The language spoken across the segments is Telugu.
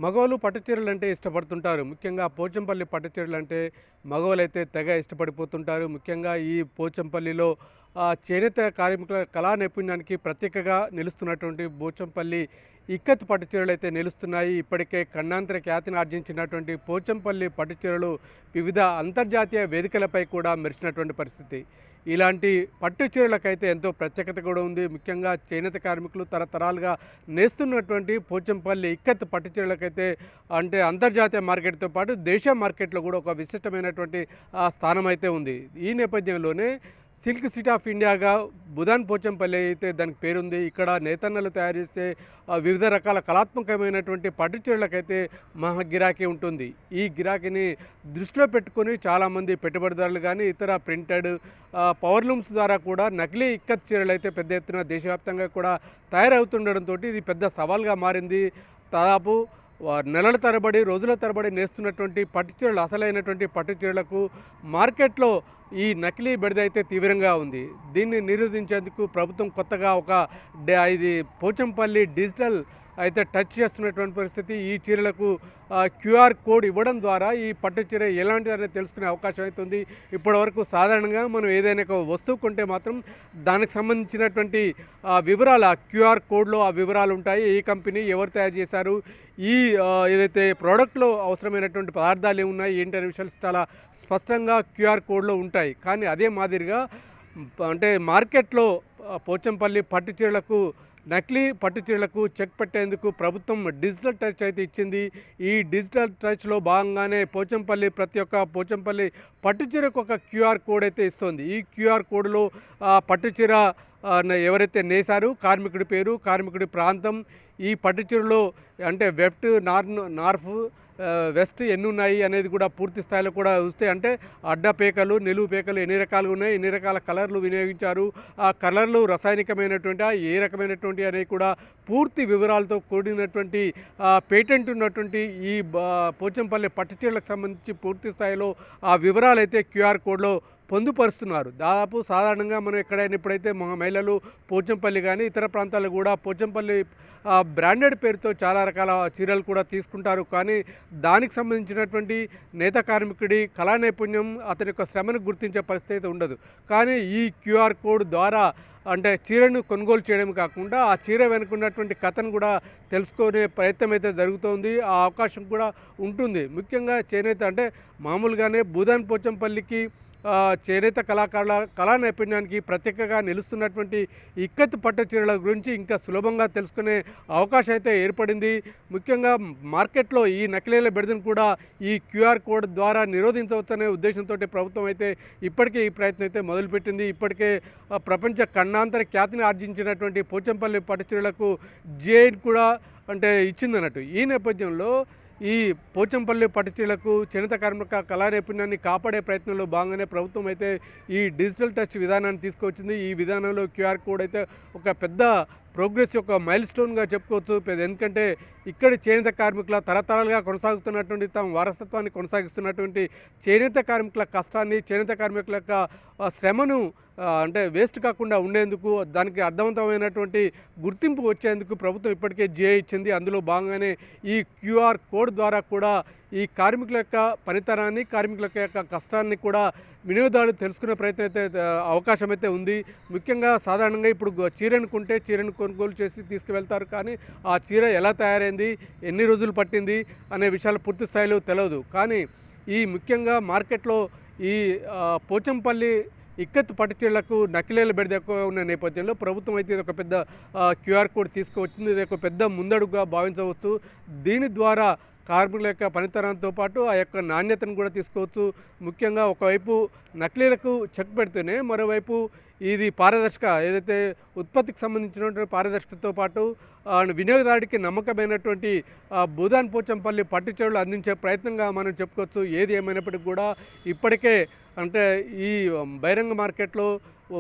మగవాళ్ళు పట్టు చీరలంటే ఇష్టపడుతుంటారు. ముఖ్యంగా పోచంపల్లి పట్టు చీరలంటే మగవాళ్ళైతే తెగ ఇష్టపడిపోతుంటారు. ముఖ్యంగా ఈ పోచంపల్లిలో చేనేత కార్మికుల కళా నైపుణ్యానికి ప్రత్యేకగా నిలుస్తున్నటువంటి పోచంపల్లి ఇక్కత్ పట్టు చీరలైతే నిలుస్తున్నాయి. ఇప్పటికే ఖండాంతర ఖ్యాతిని ఆర్జించినటువంటి పోచంపల్లి పట్టు చీరలు వివిధ అంతర్జాతీయ వేదికలపై కూడా మెరిసినటువంటి పరిస్థితి. ఇలాంటి పట్టు చీరలకైతే ఎంతో ప్రత్యేకత కూడా ఉంది. ముఖ్యంగా చేనేత కార్మికులు తరతరాలుగా నేస్తున్నటువంటి పోచంపల్లి ఇక్కత్ పట్టు చీరలకైతే అంటే అంతర్జాతీయ మార్కెట్‌తో పాటు దేశ మార్కెట్‌లో కూడా ఒక విశిష్టమైనటువంటి స్థానం అయితే ఉంది. ఈ నేపథ్యంలోనే silk city of ఇండియాగా Budhan Pochampally అయితే దానికి పేరుంది. ఇక్కడ నేతన్నలు తయారు చేసే వివిధ రకాల కళాత్మకమైనటువంటి పట్టు చీరలకైతే మహా గిరాకీ ఉంటుంది. ఈ గిరాకీని దృష్టిలో పెట్టుకొని చాలామంది పెట్టుబడిదారులు కానీ ఇతర ప్రింటెడ్ పవర్లూమ్స్ ద్వారా కూడా నకిలీ ఇక్కత్ చీరలు అయితే పెద్ద ఎత్తున దేశవ్యాప్తంగా కూడా తయారవుతుండడంతో ఇది పెద్ద సవాల్గా మారింది. దాదాపు నెలల తరబడి రోజుల తరబడి నేస్తున్నటువంటి పట్టు చీరలు అసలైనటువంటి పట్టు చీరలకు మార్కెట్లో ఈ నకిలీ బెడద అయితే తీవ్రంగా ఉంది. దీన్ని నిరోధించేందుకు ప్రభుత్వం కొత్తగా ఇది పోచంపల్లి డిజిటల్ అయితే టచ్ చేస్తున్నటువంటి పరిస్థితి. ఈ చీరలకు క్యూఆర్ కోడ్ ఇవ్వడం ద్వారా ఈ పట్టు చీర ఎలాంటిదనేది తెలుసుకునే అవకాశం అయితే ఉంది. ఇప్పటివరకు సాధారణంగా మనం ఏదైనా ఒక వస్తువు కొంటే మాత్రం దానికి సంబంధించినటువంటి వివరాలు ఆ క్యూఆర్ కోడ్లో ఆ వివరాలు ఉంటాయి. ఏ కంపెనీ ఎవరు తయారు చేశారు, ఈ ఏదైతే ప్రోడక్ట్లో అవసరమైనటువంటి పదార్థాలు ఏమున్నాయి ఏంటనే విషయాలు చాలా స్పష్టంగా క్యూఆర్ కోడ్లో ఉంటాయి. కానీ అదే మాదిరిగా అంటే మార్కెట్లో పోచంపల్లి పట్టు చీరలకు నకిలీ పట్టు చీరలకు చెక్ పెట్టేందుకు ప్రభుత్వం డిజిటల్ టచ్ అయితే ఇచ్చింది. ఈ డిజిటల్ టచ్లో భాగంగానే ప్రతి ఒక్క పోచంపల్లి పట్టు చీరకు ఒక క్యూఆర్ కోడ్ అయితే ఇస్తుంది. ఈ క్యూఆర్ కోడ్లో పట్టు చీర ఎవరైతే నేసారు, కార్మికుడి పేరు, కార్మికుడి ప్రాంతం, ఈ పట్టు చీరలో అంటే వెఫ్ట్ నార్ఫ్ వెస్ట్ ఎన్ని ఉన్నాయి అనేది కూడా పూర్తి స్థాయిలో కూడా వస్తే అంటే అడ్డ పేకలు, నిలువు పేకలు ఎన్ని రకాలుగా ఉన్నాయి, ఎన్ని రకాల కలర్లు వినియోగించారు, ఆ కలర్లు రసాయనికమైనటువంటి ఏ రకమైనటువంటి అనేవి కూడా పూర్తి వివరాలతో కూడినటువంటి పేటెంట్ ఉన్నటువంటి ఈ పోచంపల్లి పట్టు చీరలకు సంబంధించి పూర్తి స్థాయిలో ఆ వివరాలు అయితే క్యూఆర్ కోడ్లో పొందుపరుస్తున్నారు. దాదాపు సాధారణంగా మనం ఎక్కడైనా ఇప్పుడైతే మహిళలు పోచంపల్లి కానీ ఇతర ప్రాంతాల్లో కూడా పోచంపల్లి బ్రాండెడ్ పేరుతో చాలా రకాల చీరలు కూడా తీసుకుంటారు. కానీ దానికి సంబంధించినటువంటి నేత కార్మికుడి కళా నైపుణ్యం అతని యొక్క శ్రమను గుర్తించే పరిస్థితి ఉండదు. కానీ ఈ క్యూఆర్ కోడ్ ద్వారా అంటే చీరను కొనుగోలు చేయడం కాకుండా ఆ చీర వెనుకున్నటువంటి కథను కూడా తెలుసుకునే ప్రయత్నం అయితే జరుగుతోంది. ఆ అవకాశం కూడా ఉంటుంది. ముఖ్యంగా చేనేత అంటే మామూలుగానే బూదాన్ పోచంపల్లికి చేనేత కళా నైపుణ్యానికి ప్రత్యేకంగా నిలుస్తున్నటువంటి ఇక్కత్ పట్టు చీరల గురించి ఇంకా సులభంగా తెలుసుకునే అవకాశం అయితే ఏర్పడింది. ముఖ్యంగా మార్కెట్లో ఈ నకిలీల బెడదను కూడా ఈ క్యూఆర్ కోడ్ ద్వారా నిరోధించవచ్చనే ఉద్దేశంతో ప్రభుత్వం అయితే ఇప్పటికే ఈ ప్రయత్నం అయితే మొదలుపెట్టింది. ఇప్పటికే ప్రపంచ ఖండాంతర ఖ్యాతిని ఆర్జించినటువంటి పోచంపల్లి పట్టు చీరలకు జిఐని కూడా అంటే ఇచ్చిందన్నట్టు. ఈ నేపథ్యంలో ఈ పోచంపల్లి పట్టు చీరలకు చేనేత కార్మిక కళా నైపుణ్యాన్ని కాపాడే ప్రయత్నంలో భాగంగానే ప్రభుత్వం అయితే ఈ డిజిటల్ టచ్ విధానాన్ని తీసుకొచ్చింది. ఈ విధానంలో క్యూఆర్ కోడ్ అయితే ఒక పెద్ద ప్రోగ్రెస్ యొక్క మైల్ స్టోన్గా చెప్పుకోవచ్చు. ఎందుకంటే ఇక్కడి చేనేత కార్మికుల తరతరాలుగా కొనసాగుతున్నటువంటి తమ వారసత్వాన్ని కొనసాగిస్తున్నటువంటి చేనేత కార్మికుల కష్టాన్ని, చేనేత కార్మికుల యొక్క శ్రమను అంటే వేస్ట్ కాకుండా ఉండేందుకు దానికి అర్థవంతమైనటువంటి గుర్తింపు వచ్చేందుకు ప్రభుత్వం ఇప్పటికే జిఐ ఇచ్చింది. అందులో భాగంగానే ఈ క్యూఆర్ కోడ్ ద్వారా కూడా ఈ కార్మికుల యొక్క పనితనాన్ని, కార్మికుల యొక్క కష్టాన్ని కూడా వినియోగదారులు తెలుసుకునే ప్రయత్నం అయితే అవకాశం అయితే ఉంది. ముఖ్యంగా సాధారణంగా ఇప్పుడు చీరను కొంటే చీరను కొనుగోలు చేసి తీసుకువెళ్తారు. కానీ ఆ చీర ఎలా తయారైంది, ఎన్ని రోజులు పట్టింది అనే విషయాలు పూర్తి స్థాయిలో తెలియదు. కానీ ఈ ముఖ్యంగా మార్కెట్లో ఈ పోచంపల్లి ఇక్కత్ పట్టు చీరలకు నకిలీల బెడద ఎక్కువ ఉన్న నేపథ్యంలో ప్రభుత్వం అయితే ఇది ఒక పెద్ద క్యూఆర్ కోడ్ తీసుకువచ్చింది. ఇది ఒక పెద్ద ముందడుగుగా భావించవచ్చు. దీని ద్వారా కార్మికుల యొక్క పనితనంతో పాటు ఆ యొక్క నాణ్యతను కూడా తీసుకోవచ్చు. ముఖ్యంగా ఒకవైపు నకిలీలకు చెక్ పెడితేనే మరోవైపు ఇది ఏదైతే ఉత్పత్తికి సంబంధించినటువంటి పారదర్శకతతో పాటు వినియోగదారుడికి నమ్మకమైనటువంటి బూదాన్ పోచంపల్లి పట్టు చీరలు అందించే ప్రయత్నంగా మనం చెప్పుకోవచ్చు. ఏది ఏమైనప్పటికీ కూడా ఇప్పటికే అంటే ఈ బహిరంగ మార్కెట్లో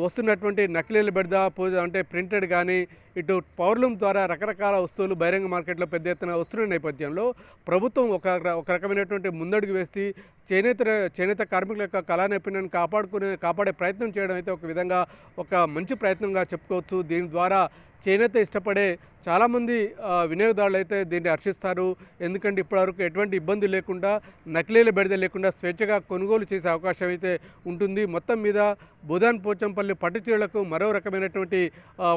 వస్తున్నటువంటి నకిలీల బెడద అంటే ప్రింటెడ్ కానీ ఇటు పవర్లూమ్ ద్వారా రకరకాల వస్తువులు బహిరంగ మార్కెట్లో పెద్ద ఎత్తున వస్తున్న నేపథ్యంలో ప్రభుత్వం ఒక రకమైనటువంటి ముందడుగు వేసి చేనేత కార్మికుల యొక్క కళా నైపుణ్యాన్ని కాపాడే ప్రయత్నం చేయడం అయితే ఒక విధంగా ఒక మంచి ప్రయత్నంగా చెప్పుకోవచ్చు. దీని ద్వారా చేనేత ఇష్టపడే చాలామంది వినియోగదారులు అయితే దీన్ని హర్షిస్తారు. ఎందుకంటే ఇప్పటివరకు ఎటువంటి ఇబ్బంది లేకుండా, నకిలీల బెడద లేకుండా స్వేచ్ఛగా కొనుగోలు చేసే అవకాశం అయితే ఉంటుంది. మొత్తం మీద భూదాన్ పోచంపల్లి పట్టు చీరలకు మరో రకమైనటువంటి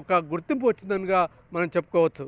ఒక గుర్తింపు వచ్చిందనిగా మనం చెప్పుకోవచ్చు.